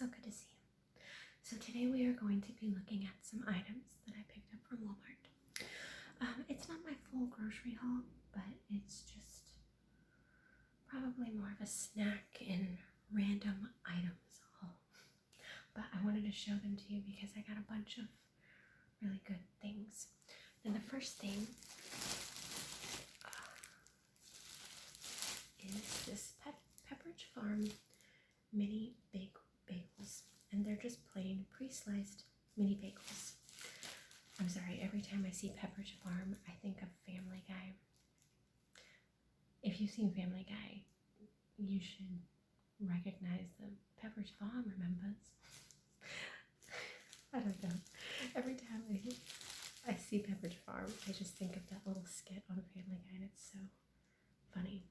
So good to see you. So today we are going to be looking at some items that I picked up from Walmart. It's not my full grocery haul, but it's just probably more of a snack and random items haul. But I wanted to show them to you because I got a bunch of really good things. Now the first thing is this Pepperidge Farm mini bagels, and they're just plain pre-sliced mini bagels. I'm sorry, every time I see Pepperidge Farm, I think of Family Guy. If you've seen Family Guy, you should recognize the Pepperidge Farm remembers. I don't know. Every time I see Pepperidge Farm, I just think of that little skit on Family Guy, and it's so funny.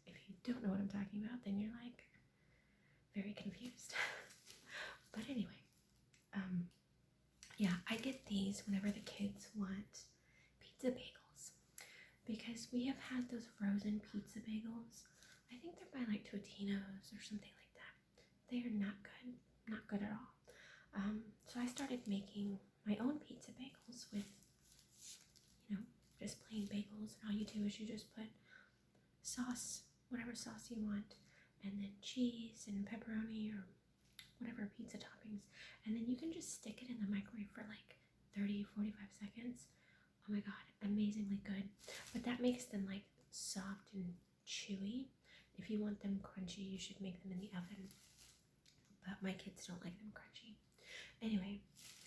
If you don't know what I'm talking about, then you're like very confused. But anyway, yeah, I get these whenever the kids want pizza bagels because we have had those frozen pizza bagels. I think they're by like Totino's or something like that. They are not good at all. So I started making my own pizza bagels with, just plain bagels. And all you do is you just put sauce, whatever sauce you want, and then cheese and pepperoni or whatever pizza toppings, and then you can just stick it in the microwave for like 30-45 seconds. Oh my god, amazingly good. But that makes them like soft and chewy. If you want them crunchy, you should make them in the oven, but my kids don't like them crunchy. Anyway,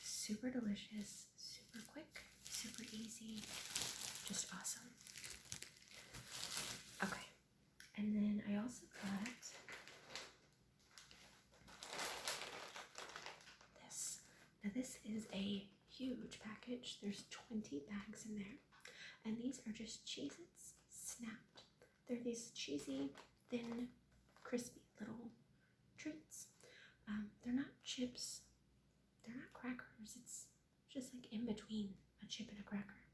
super delicious, super quick, super easy, just awesome. Okay, and then I also got this. Now this is a huge package. There's 20 bags in there, and these are just CheezIts Snaps. They're these cheesy, thin, crispy little treats. They're not chips. They're not crackers. It's just like in between a chip and a cracker.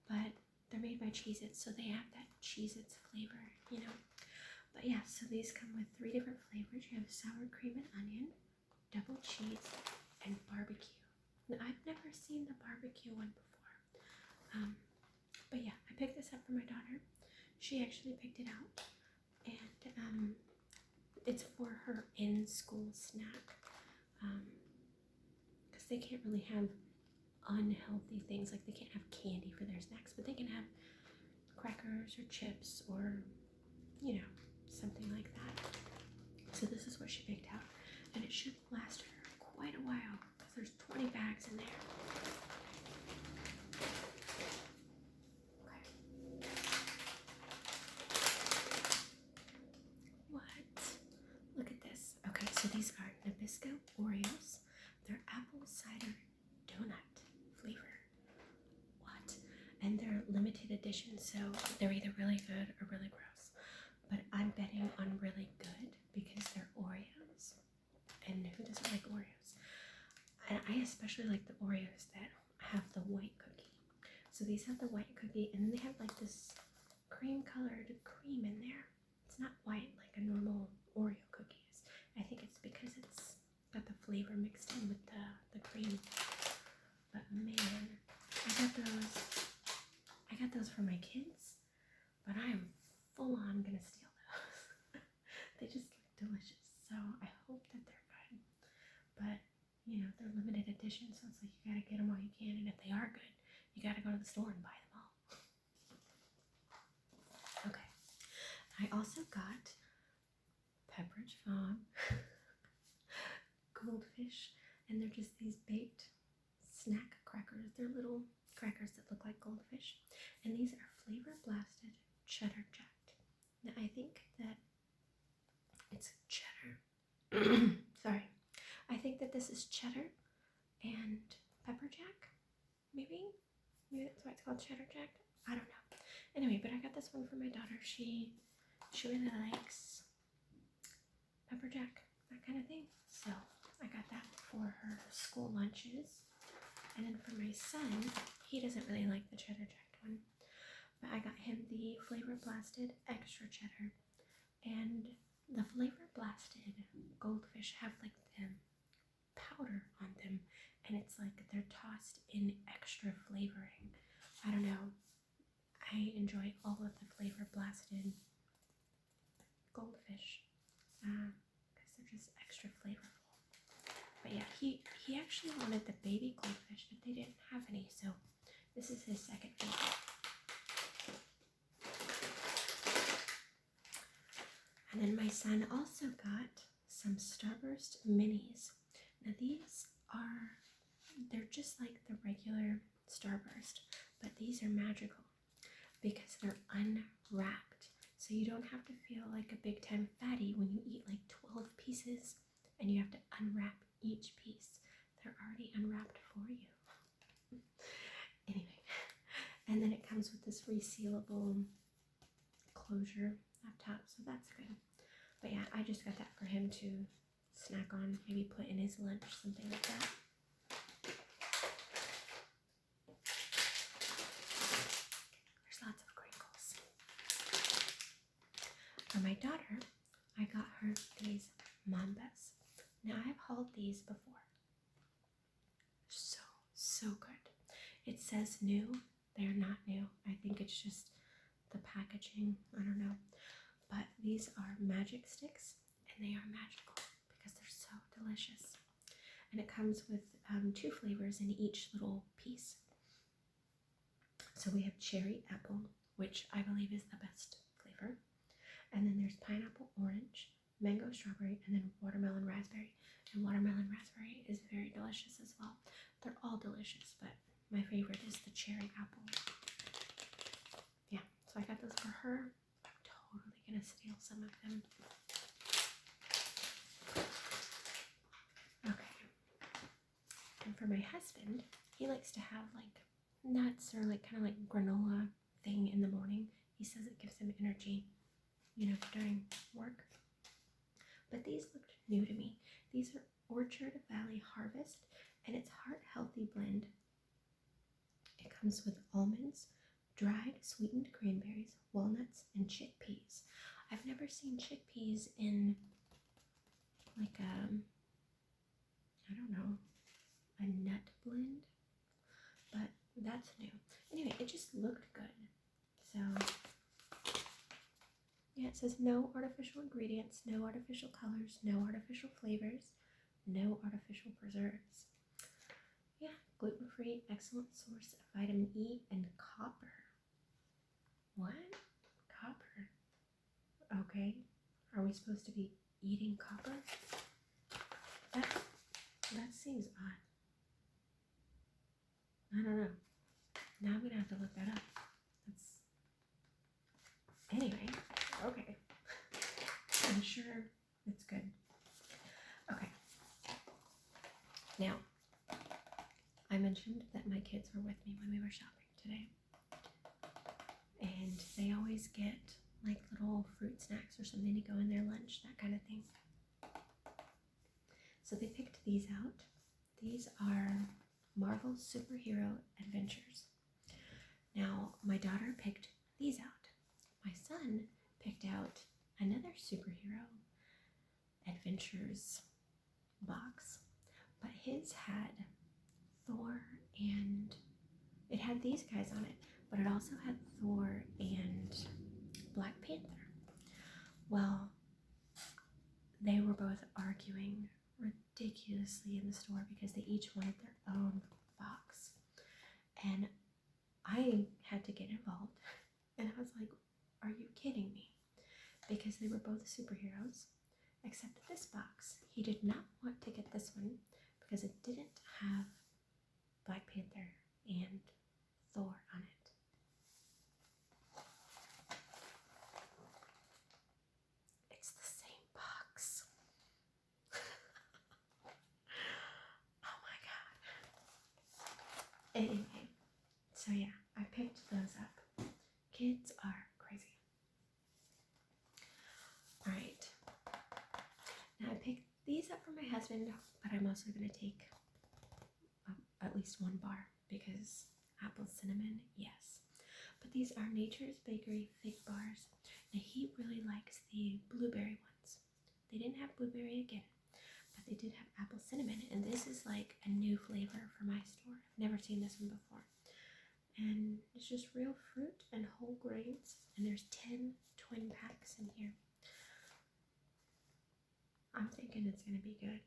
But they're made by CheezIts, so they have that CheezIts flavor, But yeah, so these come with 3 different flavors. You have sour cream and onion, double cheese, and barbecue. Now, I've never seen the barbecue one before. But yeah, I picked this up for my daughter. She actually picked it out. And it's for her in-school snack. Because they can't really have unhealthy things. Like they can't have candy for their snacks, but they can have crackers or chips or, something like that. So this is what she picked out. And it should last her quite a while because there's 20 bags in there. Okay. What? Look at this. Okay, so these are Nabisco Oreos. They're apple cider donut flavor. What? And they're limited edition, so they're either really good or really gross. But I'm betting on really good because they're Oreos. And who doesn't like Oreos? And I especially like the Oreos that have the white cookie. So these have the white cookie, and they have like this cream-colored cream in there. It's not white like a normal Oreo cookie is. I think it's because it's got the flavor mixed in with the cream. But man, I got those for my kids, but I am full on gonna steal those. They just look delicious, so I hope that they're good. But they're limited edition, so it's like you gotta get them while you can, and if they are good, you gotta go to the store and buy them all. Okay, I also got Pepperidge Farm Goldfish, and they're just these baked snack crackers. They're little crackers that look like goldfish, and these are flavor blasted cheddar jacked. Now I think that it's cheddar. Sorry, I think that this is cheddar and pepper jack. Maybe that's why it's called cheddar jacked. I don't know. Anyway, but I got this one for my daughter. She really likes pepper jack, that kind of thing. So I got that for her school lunches. And then for my son, he doesn't really like the cheddar jacked one, but I got him the flavor blasted extra cheddar. And the flavor blasted Goldfish have like the powder on them, and it's like they're tossed in extra flavoring. I don't know. I enjoy all of the flavor blasted Goldfish because they're just extra flavorful. But yeah, he actually wanted the baby Goldfish, but they didn't have any, so this is his second favorite. And then my son also got some Starburst Minis. Now they're just like the regular Starburst, but these are magical because they're unwrapped. So you don't have to feel like a big time fatty when you eat like 12 pieces and you have to unwrap each piece. They're already unwrapped for you. Anyway, and then it comes with this resealable closure up top, so that's good. But yeah, I just got that for him to snack on, maybe put in his lunch, something like that. There's lots of crinkles. For my daughter, I got her these Mambas. Now I've hauled these before. So good. It says new. They're not new. I think it's just the packaging. I don't know. But these are magic sticks, and they are magical because they're so delicious. And it comes with 2 flavors in each little piece. So we have cherry apple, which I believe is the best flavor. And then there's pineapple orange, mango strawberry, and then watermelon raspberry. And watermelon raspberry is very delicious as well. They're all delicious, but my favorite is the cherry apple. Yeah, so I got those for her. I'm totally gonna steal some of them. Okay. And for my husband, he likes to have like nuts or like kind of like granola thing in the morning. He says it gives him energy, you know, during work. But these looked new to me. These are Orchard Valley Harvest, and it's Heart Healthy Blend. It comes with almonds, dried sweetened cranberries, walnuts, and chickpeas. I've never seen chickpeas in like I don't know, a nut blend, but that's new. Anyway, it just looked good. So yeah, it says no artificial ingredients, no artificial colors, no artificial flavors, no artificial preserves. Yeah, gluten-free, excellent source of vitamin E and copper. What? Copper? Okay. Are we supposed to be eating copper? That seems odd. I don't know. Now I'm gonna have to look that up. Anyway, okay. I'm sure it's good. Okay. Now, I mentioned that my kids were with me when we were shopping today. And they always get like little fruit snacks or something to go in their lunch, that kind of thing. So they picked these out. These are Marvel Superhero Adventures. Now, my daughter picked these out. My son picked out another superhero adventures box, but his had Thor and it had these guys on it, but it also had Thor and Black Panther. Well, they were both arguing ridiculously in the store because they each wanted their own box. And I had to get involved. And I was like, are you kidding me? Because they were both superheroes, except this box. He did not want to get this one because it didn't have Black Panther and Thor on it. It's the same box. Oh my god. Anyway, so yeah, I picked those up. Kids are crazy. Alright. Now I picked these up for my husband, but I'm also going to take at least one bar because apple cinnamon, yes. But these are Nature's Bakery fig bars. Now he really likes the blueberry ones. They didn't have blueberry again, but they did have apple cinnamon, and this is like a new flavor for my store. I've never seen this one before. And it's just real fruit and whole grains, and there's 10 twin packs in here. I'm thinking it's going to be good.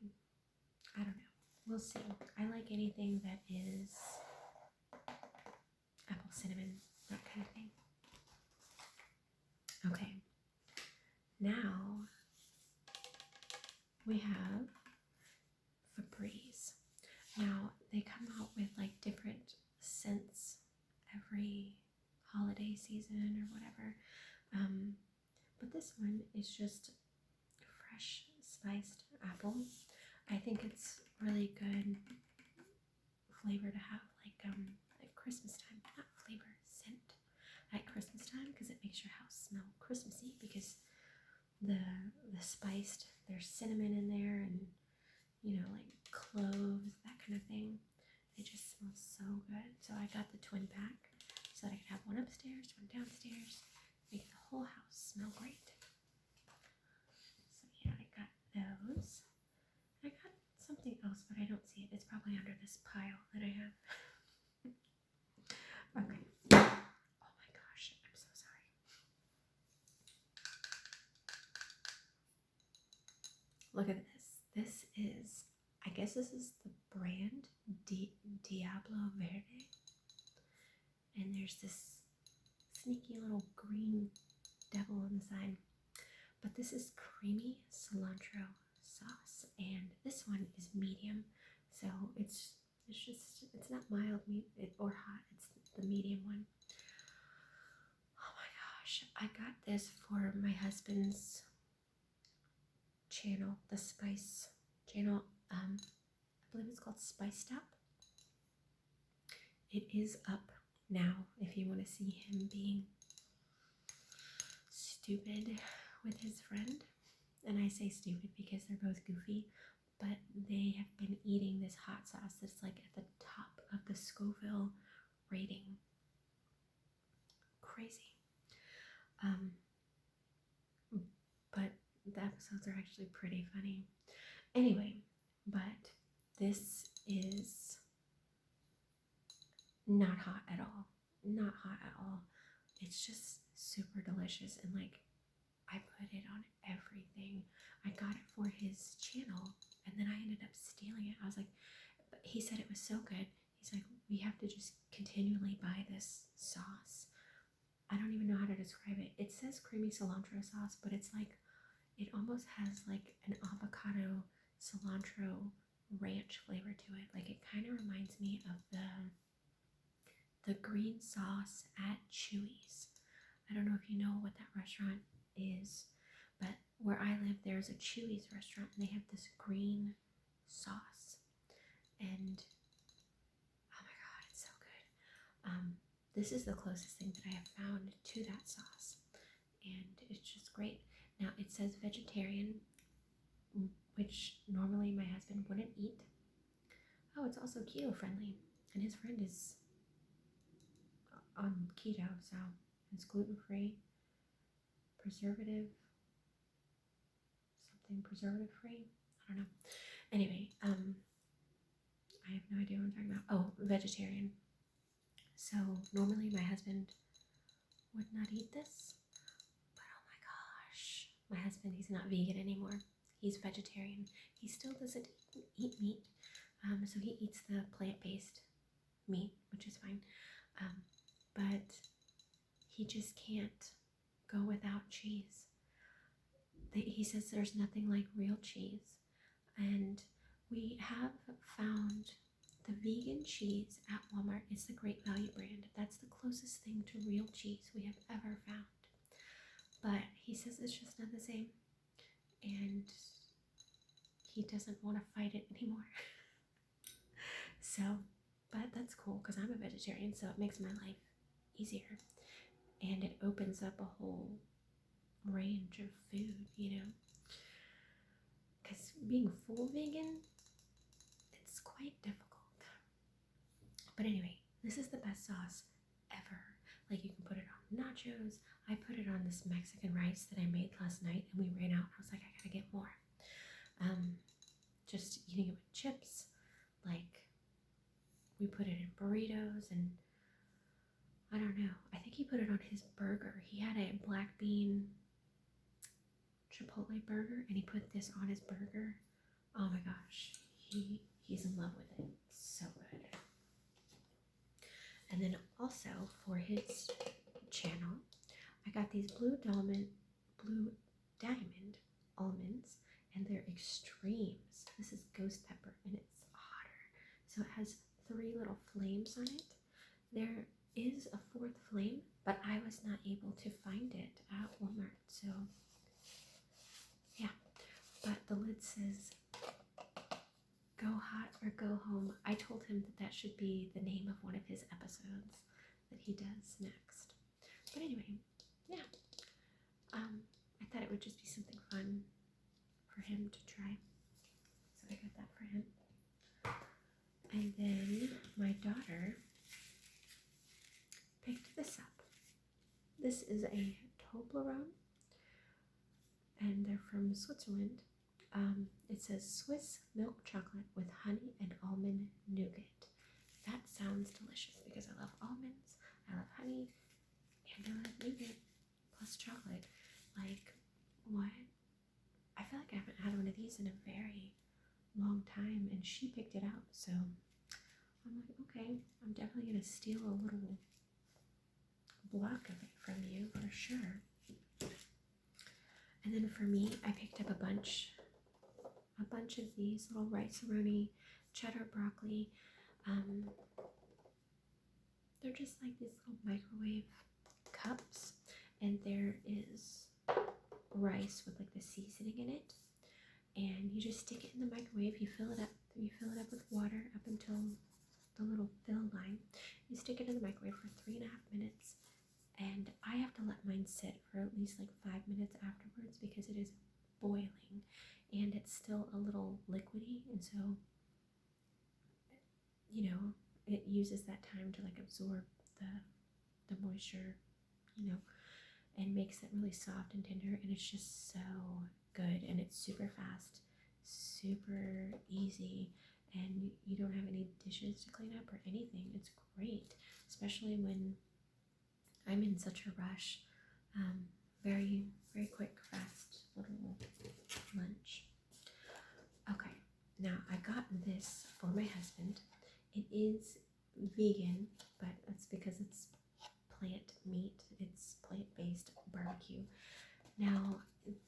I don't know. We'll see. I like anything that is apple cinnamon, that kind of thing. Okay. Now we have Febreeze. Now they come out with like different scents every holiday season or whatever. But this one is just fresh spiced apple. I think it's really good flavor to have like at Christmas time. Not flavor, scent at Christmas time, because it makes your house smell Christmassy, because the spiced, there's cinnamon in there, and you know, like cloves, that kind of thing. It just smells so good. So I got the twin pack so that I could have one upstairs, one downstairs, make the whole house smell great. So yeah, I got those. I got something else, but I don't see it. It's probably under this pile that I have. Okay. Oh my gosh, I'm so sorry. Look at this. This is, I guess this is the brand Diablo Verde. And there's this sneaky little green devil on the side. But this is creamy cilantro sauce, and this one is medium. So it's not mild or hot. It's the medium one. Oh my gosh, I got this for my husband's channel, the Spice channel. I believe it's called Spiced Up. It is up now if you want to see him being stupid with his friend. And I say stupid because they're both goofy, but they have been eating this hot sauce that's like at the top of the Scoville rating. Crazy. But the episodes are actually pretty funny. Anyway, but this is not hot at all. Not hot at all. It's just super delicious, and like I put it on everything. I got it for his channel, and then I ended up stealing it. I was like, he said it was so good. He's like, we have to just continually buy this sauce. I don't even know how to describe it. It says creamy cilantro sauce, but it's like, it almost has like an avocado cilantro ranch flavor to it. Like it kind of reminds me of the green sauce at Chewy's. I don't know if you know what that restaurant is, but where I live, there's a Chewy's restaurant, and they have this green sauce, and oh my god, it's so good. This is the closest thing that I have found to that sauce, and it's just great. Now it says vegetarian, which normally my husband wouldn't eat. Oh, it's also keto friendly, and his friend is on keto, so it's gluten free, preservative free. I don't know. Anyway, I have no idea what I'm talking about. Oh, vegetarian. So normally my husband would not eat this, but oh my gosh, my husband, he's not vegan anymore. He's vegetarian. He still doesn't eat meat, so he eats the plant-based meat, which is fine. But he just can't go without cheese. He says there's nothing like real cheese, and we have found the vegan cheese at Walmart. It's the Great Value brand. That's the closest thing to real cheese we have ever found. But he says it's just not the same, and he doesn't want to fight it anymore. So, but that's cool because I'm a vegetarian, so it makes my life easier, and it opens up a whole range of food, you know, because being full vegan, it's quite difficult. But anyway, this is the best sauce ever. Like, you can put it on nachos. I put it on this Mexican rice that I made last night, and we ran out. I was like, I gotta get more. eating it with chips. Like, we put it in burritos, and I don't know. I think he put it on his burger. He had a black bean Chipotle burger, and he put this on his burger. Oh my gosh, he's in love with it. So good. And then also for his channel, I got these blue diamond almonds, and they're extremes. This is ghost pepper, and it's hotter. So it has 3 little flames on it. There is a 4th flame, but I was not able to find it at Walmart. So yeah, but the lid says go hot or go home. I told him that should be the name of one of his episodes that he does next. But anyway, yeah. I thought it would just be something fun for him to try. So I got that for him. And then my daughter picked this up. This is a Toblerone, and they're from Switzerland. It says Swiss milk chocolate with honey and almond nougat. That sounds delicious because I love almonds, I love honey, and I love nougat plus chocolate. Like, what? I feel like I haven't had one of these in a very long time, and she picked it out, so I'm like, okay, I'm definitely gonna steal a little block of it from you for sure. And then for me, I picked up a bunch of these little rice Aroni cheddar broccoli. They're just like these little microwave cups, and there is rice with like the seasoning in it, and you just stick it in the microwave. You fill it up with water up until the little fill line. You stick it in the microwave for 3.5 minutes, and I have to let mine sit for at least like 5 minutes afterwards because it is boiling and it's still a little liquidy, and so, you know, it uses that time to like absorb the moisture, you know, and makes it really soft and tender, and it's just so good, and it's super fast, super easy, and you don't have any dishes to clean up or anything. It's great, especially when I'm in such a rush. Very, very quick, fast little lunch. Okay, now I got this for my husband. It is vegan, but that's because it's plant meat. It's plant-based barbecue. Now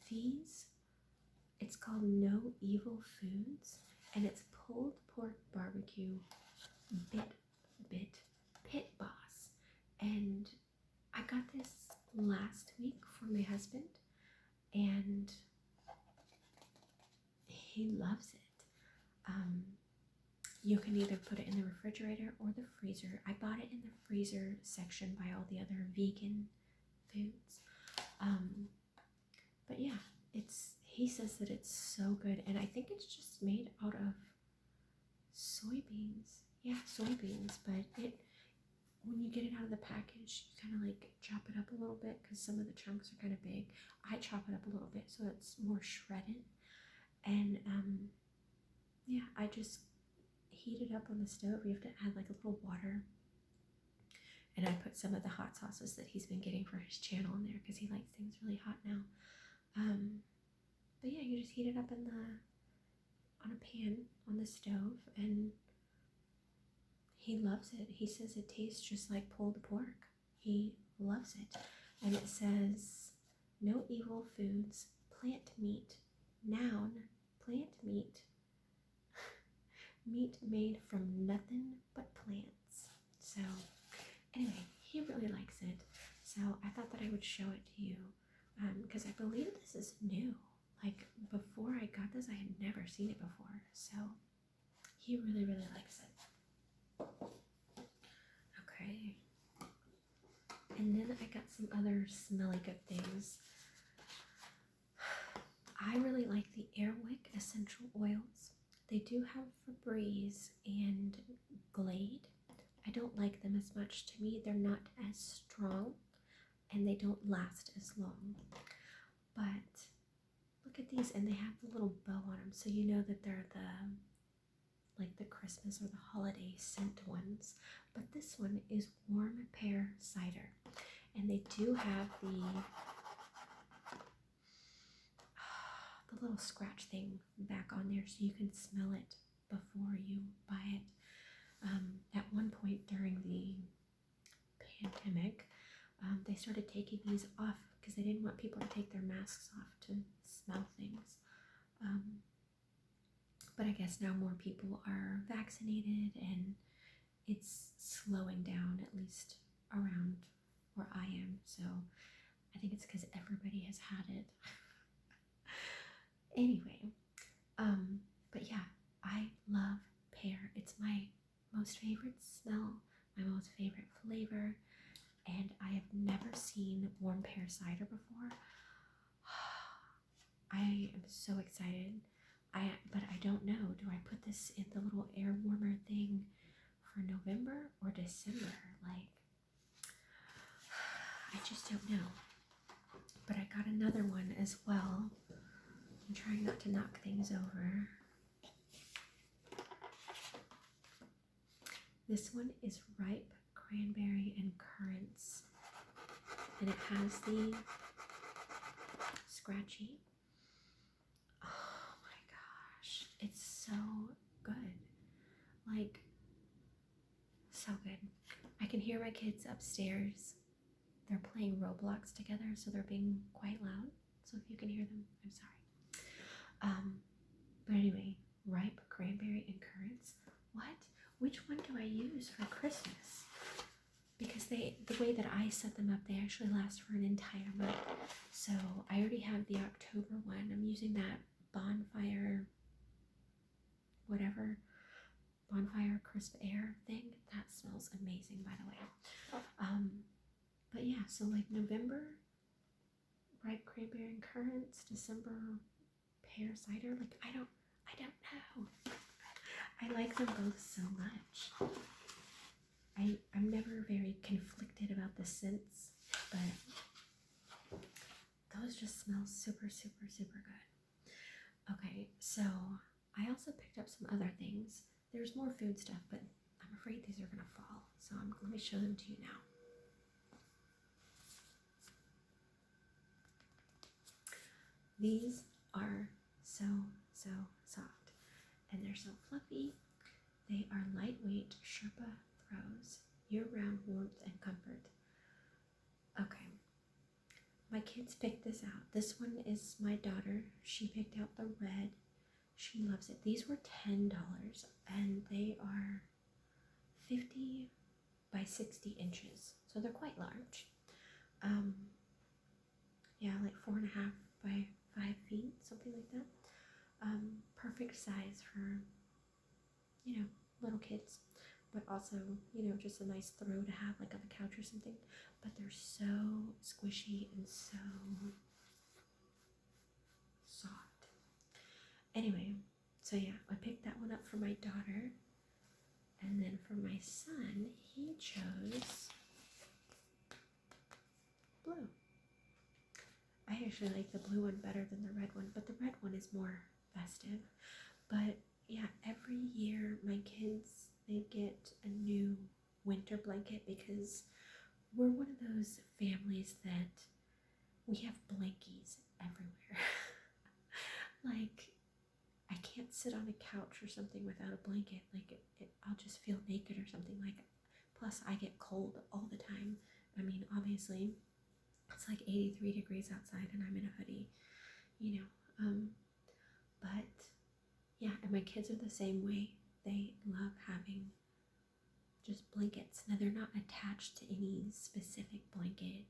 these, it's called No Evil Foods, and it's pulled pork barbecue pit boss, and I got this last week for my husband, and he loves it. You can either put it in the refrigerator or the freezer. I bought it in the freezer section by all the other vegan foods. But yeah, he says that it's so good, and I think it's just made out of soybeans. Yeah, soybeans, but when you get it out of the package, you kind of like chop it up a little bit because some of the chunks are kind of big. I chop it up a little bit so it's more shredded, and yeah, I just heat it up on the stove. You have to add like a little water, and I put some of the hot sauces that he's been getting for his channel in there because he likes things really hot now. But yeah, you just heat it up on a pan on the stove, and he loves it. He says it tastes just like pulled pork. He loves it. And it says, No Evil Foods, plant meat, noun, plant meat, meat made from nothing but plants. So anyway, he really likes it. So I thought that I would show it to you because I believe this is new. Like, before I got this, I had never seen it before. So he really, really likes it. Okay. And then I got some other smelly good things. I really like the Airwick essential oils. They do have Febreeze and Glade. I don't like them as much. To me, they're not as strong, and they don't last as long. But look at these, and they have the little bow on them, so you know that they're like the Christmas or the holiday scent ones, but this one is warm pear cider. And they do have the little scratch thing back on there so you can smell it before you buy it. At one point during the pandemic, they started taking these off because they didn't want people to take their masks off to smell things. But I guess now more people are vaccinated and it's slowing down, at least around where I am. So I think it's because everybody has had it. Anyway, but yeah, I love pear. It's my most favorite smell, my most favorite flavor, and I have never seen warm pear cider before. I am so excited. But I don't know. Do I put this in the little air warmer thing for November or December? Like, I just don't know. But I got another one as well. I'm trying not to knock things over. This one is ripe cranberry and currants. And it has the scratchy. Oh my gosh. It's so good. Like, so good. I can hear my kids upstairs. They're playing Roblox together, so they're being quite loud. So if you can hear them, I'm sorry. But anyway, ripe cranberry and currants. What? Which one do I use for Christmas? Because the way that I set them up, they actually last for an entire month. So I already have the October one. I'm using that bonfire crisp air thing. That smells amazing, by the way. But yeah, so like November, ripe cranberry and currants, December, pear cider. Like I don't know. I like them both so much. I'm never very conflicted about the scents, but those just smell super, super, super good. Okay, so I also picked up some other things. There's more food stuff, but I'm afraid these are gonna fall. So let me show them to you now. These are so, so soft, and they're so fluffy. They are lightweight Sherpa Throws, year-round warmth and comfort. Okay, my kids picked this out. This one is my daughter. She picked out the red. She loves it. These were $10, and they are 50 by 60 inches, so they're quite large. Yeah, like 4.5 by 5 feet, something like that. Perfect size for, little kids, but also, just a nice throw to have like on the couch or something. But they're so squishy and so soft. Anyway, so yeah, I picked that one up for my daughter. And then for my son, he chose blue. I actually like the blue one better than the red one, but the red one is more festive. But yeah, every year my kids, they get a new winter blanket because we're one of those families that we have blankies everywhere. Like, I can't sit on a couch or something without a blanket. Like, I'll just feel naked or something. Like, plus I get cold all the time. I mean, obviously, it's like 83 degrees outside and I'm in a hoodie, but yeah, and my kids are the same way. They love having just blankets. Now, they're not attached to any specific blanket,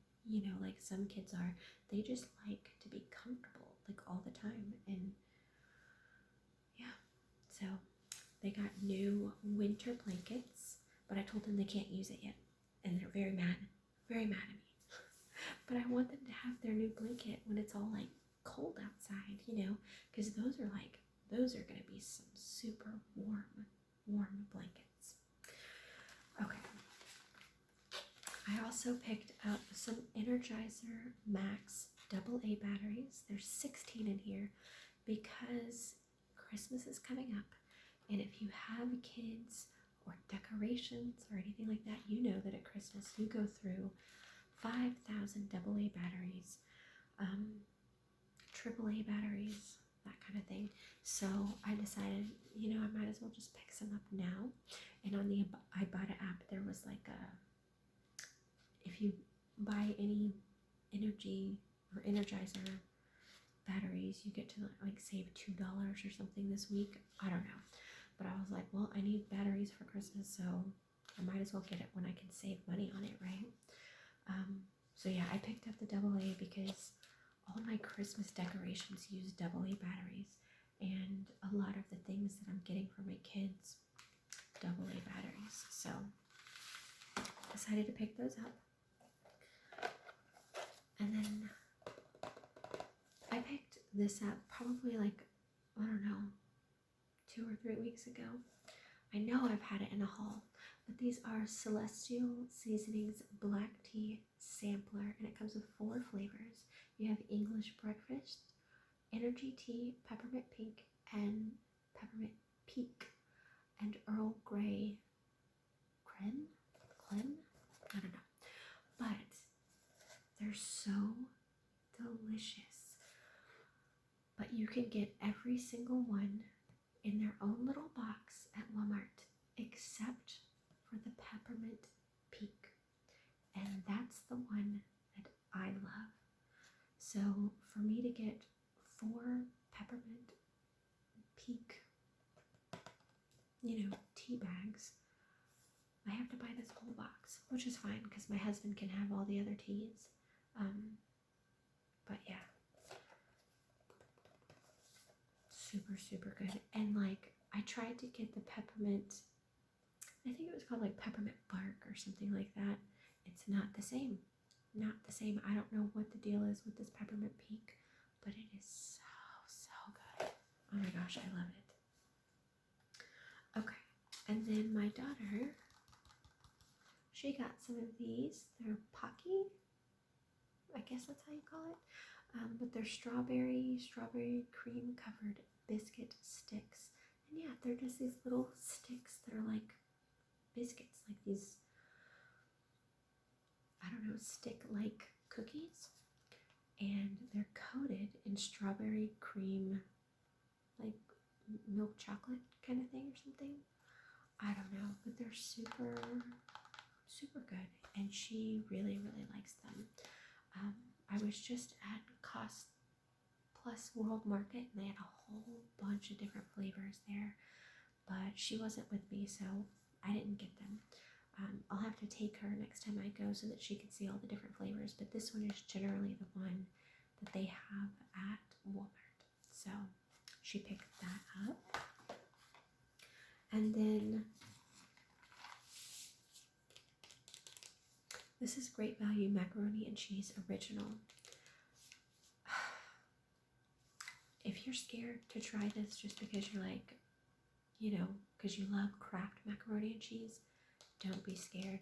like some kids are. They just like to be comfortable, like, all the time. And yeah, so they got new winter blankets, but I told them they can't use it yet, and they're very mad at me. But I want them to have their new blanket when it's all like cold outside, because those are going to be some super warm blankets. Okay. I also picked up some Energizer Max AA batteries. There's 16 in here because Christmas is coming up And if you have kids or decorations or anything like that, you know that at Christmas you go through 5,000 AA batteries, AAA batteries, that kind of thing. So I decided, you know, I might as well just pick some up now. And on the Ibotta app, there was like if you buy any energy or Energizer batteries, you get to like save $2 or something this week. I don't know. But I was like, well, I need batteries for Christmas, so I might as well get it when I can save money on it, right? So yeah, I picked up the AA because all my Christmas decorations use AA batteries, and a lot of the things that I'm getting for my kids, AA batteries. So decided to pick those up. And then I picked this up probably like, I don't know, 2 or 3 weeks ago. I know I've had it in a haul, but these are Celestial Seasonings Black Tea Sampler, and it comes with 4 flavors. You have English Breakfast, Energy Tea, Peppermint Pink, and Peppermint Peak, and Earl Grey Clem? I don't know. But they're so delicious. But you can get every single one in their own little box at Walmart, except for the Peppermint Peak. And that's the one that I love. So for me to get 4 Peppermint Peak, tea bags, I have to buy this whole box, which is fine because my husband can have all the other teas. But yeah, super, super good. And like, I tried to get the peppermint, I think it was called like peppermint bark or something like that. It's not the same. Not the same. I don't know what the deal is with this peppermint peak, but it is so, so good. Oh my gosh, I love it. Okay, and then my daughter, she got some of these. They're Pocky, I guess that's how you call it. But they're strawberry cream covered biscuit sticks. And yeah, they're just these little sticks that are like biscuits, like these, I don't know, stick-like cookies. And they're coated in strawberry cream, like milk chocolate kind of thing or something. I don't know, but they're super, super good. And she really, really likes them. I was just at Cost Plus World Market, and they had a whole bunch of different flavors there, but she wasn't with me, so I didn't get them. I'll have to take her next time I go so that she can see all the different flavors, but this one is generally the one that they have at Walmart, so she picked that up. And then this is Great Value Macaroni and Cheese Original. If you're scared to try this just because you're like, because you love Kraft macaroni and cheese, don't be scared.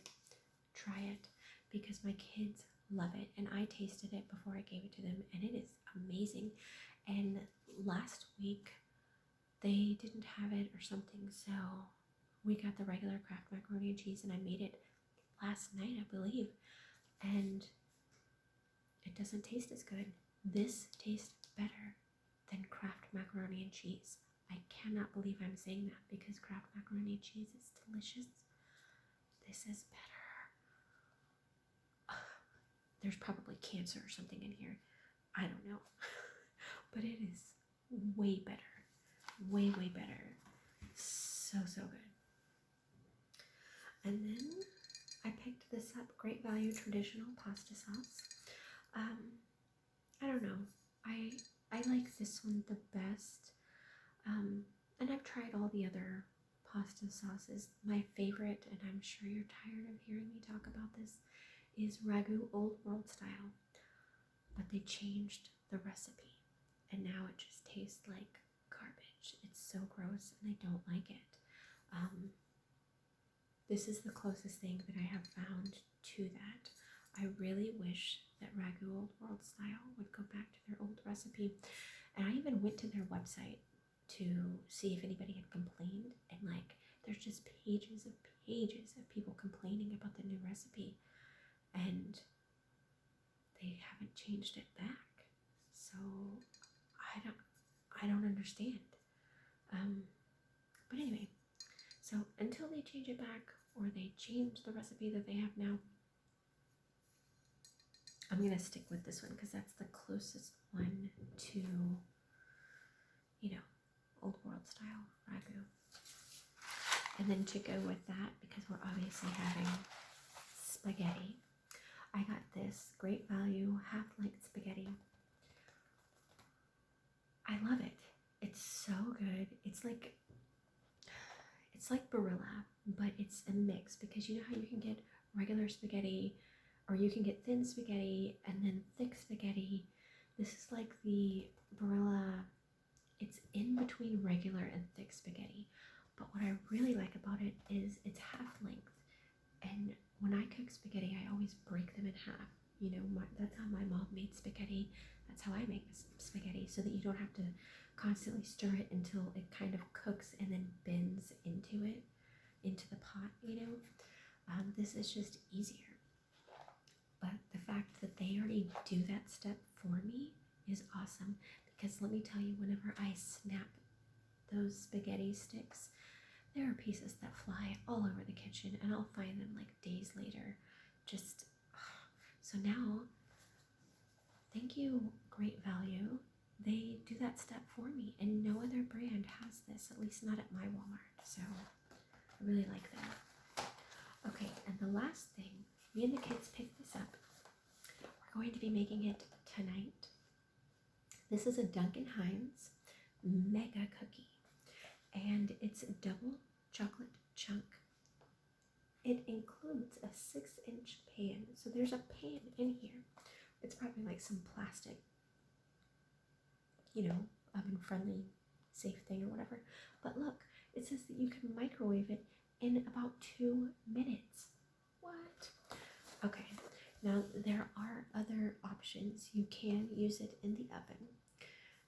Try it because my kids love it, and I tasted it before I gave it to them, and it is amazing. And last week they didn't have it or something, so we got the regular Kraft macaroni and cheese, and I made it last night, I believe, and it doesn't taste as good. This tastes better than Kraft macaroni and cheese. I cannot believe I'm saying that because Kraft macaroni and cheese is delicious. This is better. There's probably cancer or something in here. I don't know. But it is way better. Way, way better. So, so good. And then I picked this up, Great Value Traditional Pasta Sauce. I don't know. I like this one the best. And I've tried all the other pasta sauces. My favorite, and I'm sure you're tired of hearing me talk about this, is Ragu Old World Style. But they changed the recipe, and now it just tastes like garbage. It's so gross, and I don't like it. This is the closest thing that I have found to that. I really wish that Ragu Old World Style would go back to their old recipe. And I even went to their website to see if anybody had complained, and like there's just pages of people complaining about the new recipe, and they haven't changed it back. So I don't understand. But anyway, so until they change it back or they change the recipe that they have now, I'm gonna stick with this one because that's the closest one to, you know, old world style ragu. And then to go with that, because we're obviously having spaghetti, I got this Great Value half-length spaghetti. I love it. It's so good. It's like Barilla, but it's a mix, because you know how you can get regular spaghetti, or you can get thin spaghetti and then thick spaghetti. This is like the Barilla. It's in between regular and thick spaghetti. But what I really like about it is it's half length. And when I cook spaghetti, I always break them in half. You know, that's how my mom made spaghetti. That's how I make spaghetti, so that you don't have to constantly stir it until it kind of cooks and then bends into the pot, you know. This is just easier. But the fact that they already do that step for me is awesome, because let me tell you, whenever I snap those spaghetti sticks, there are pieces that fly all over the kitchen, and I'll find them like days later. So now, thank you, Great Value. They do that step for me, and no other brand has this, at least not at my Walmart. So I really like that. Okay, and the last thing, me and the kids picked this up. We're going to be making it tonight. This is a Duncan Hines mega cookie, and it's a double chocolate chunk. It includes a 6-inch pan, so there's a pan in here. It's probably like some plastic, you know, oven-friendly, safe thing or whatever. But look, it says that you can microwave it in about 2 minutes. What? Okay, now there are other options. You can use it in the oven.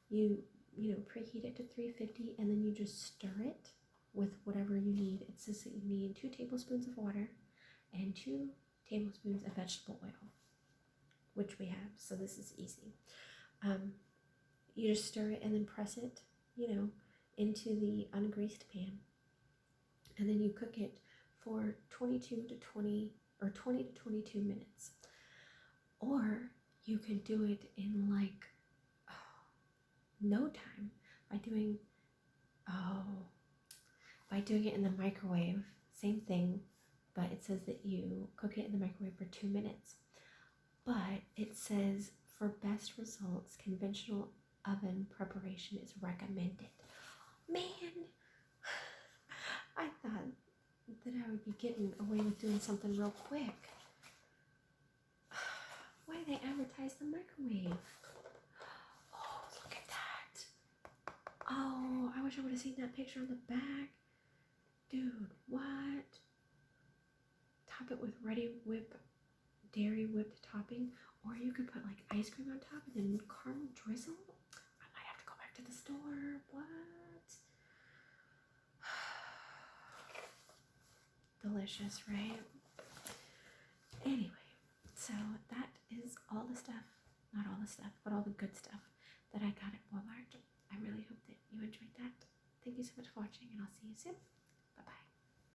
You know, preheat it to 350, and then you just stir it with whatever you need. It says that you need 2 tablespoons of water and 2 tablespoons of vegetable oil, which we have, so this is easy. You just stir it and then press it, you know, into the ungreased pan, and then you cook it for 20 to 22 minutes. Or you can do it in like no time by doing it in the microwave. Same thing, but it says that you cook it in the microwave for 2 minutes. But it says for best results, conventional oven preparation is recommended. Man, I thought that I would be getting away with doing something real quick. Why do they advertise the microwave? Oh, look at that. Oh, I wish I would have seen that picture on the back. Dude, what? Top it with dairy whipped topping, or you could put like ice cream on top and then caramel drizzle. I might have to go back to the store. What? Delicious, right? Anyway, so that is all the stuff, not all the stuff, but all the good stuff that I got at Walmart. I really hope that you enjoyed that. Thank you so much for watching, and I'll see you soon. Bye-bye.